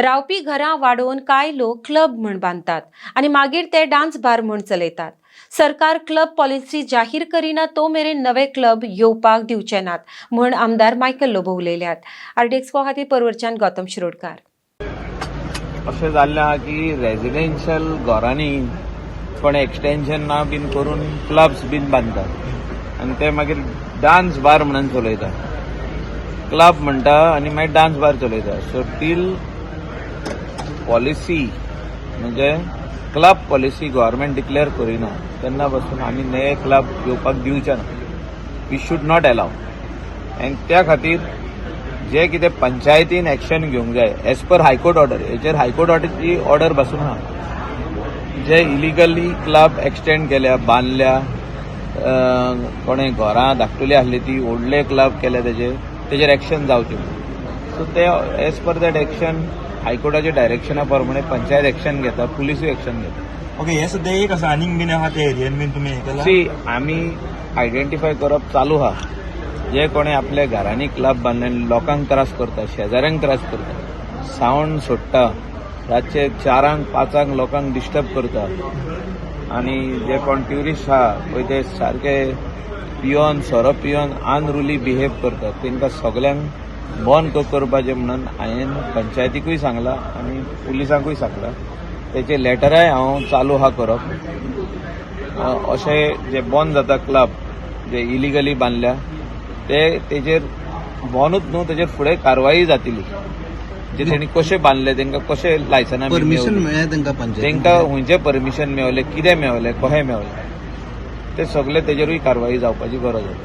रावपी घरां वाडोवन काय लोक क्लब म्हूण बांदतात आनी मागीर ते डान्स बार म्हूण चलयतात. सरकार क्लब पॉलिसी जाहीर करिना तो मेरेन नवे क्लब येवपाक दिवचे नात म्हूण आमदार मायकल लोबो उलयल्यात. आरडीएक्सपो खातीर परवरच्यान गौतम शिरोडकार. अशें जाल्लें आहा की रेजिडेन्शियल घरांनी कोण एक्सटेन्शनां बीन करून क्लब्स बीन बांदतात आनी ते मागीर डान्स बार म्हणून चलयतात. क्लब म्हणटा आनी मागीर डान्स बार चलयता. सो टील पॉलिसी म्हणजे क्लब पॉलिसी गव्हर्मेंट डिक्लेअर करिना तेन्ना पासून आमी नवे क्लब येवपाक दिवचे ना. We should not allow. आनी त्या खातीर जे कितें पंचायतीन एक्शन घेवंक जाय एज पर हायकोर्ट ऑर्डर, हेचेर हायकोर्ट ऑर्डरची ऑर्डर बसून आहा. जे इलिगली क्लब एक्सटेंड केल्या, बांदल्या, कोणें घरां धाकटुली आसली ती व्हडले क्लब केले तेजेर एक्शन जावचें. सो ते एज पर दॅट एक्शन हायकोर्टाच्या डायरेक्शना प्रमाणे पंचायत एक्शन घेता, पुलिसूय एक्शन घेता. ओके, हे सध्या एक आसा आनीक बीन आहा त्या एरियेन बीन तुमी हे केला? सी आमी आयडेंटिफाय करप चालू आहा. जे कोणें आपल्या घरांनी क्लब बांदले लोकांक त्रास करता, शेजाऱ्यांक त्रास करता, सावंड सोडटा, रातचे 4-5 लोकांक डिस्टर्ब करता आनी जे कोण ट्युरिस्ट आहा पळय ते सारके पियोन सोरो पियोन अनरुली बिहेव करतात, तांकां सगल्यांक बंद करपाचें म्हणून हांवें पंचायतीकूय सांगलां आनी पुलिसांकूय सांगलां. तेचे लेटराय हांव चालू आहा करप. अशें जे बंद जाता क्लब जे इलिगली बांदल्या तेजेर बंदूच न्हू, तेजेर फुडें कारवाई जातली. जे तेणी कशें बांदले, तांकां कशें लायसनां परमिशन मेळ्ळें तांकां खंयचें परमिशन मेळलें, कितें मेळलें, कशें मेळलें, ते सगळे तेजेरूय कारवाई जावपाची गरज आसा.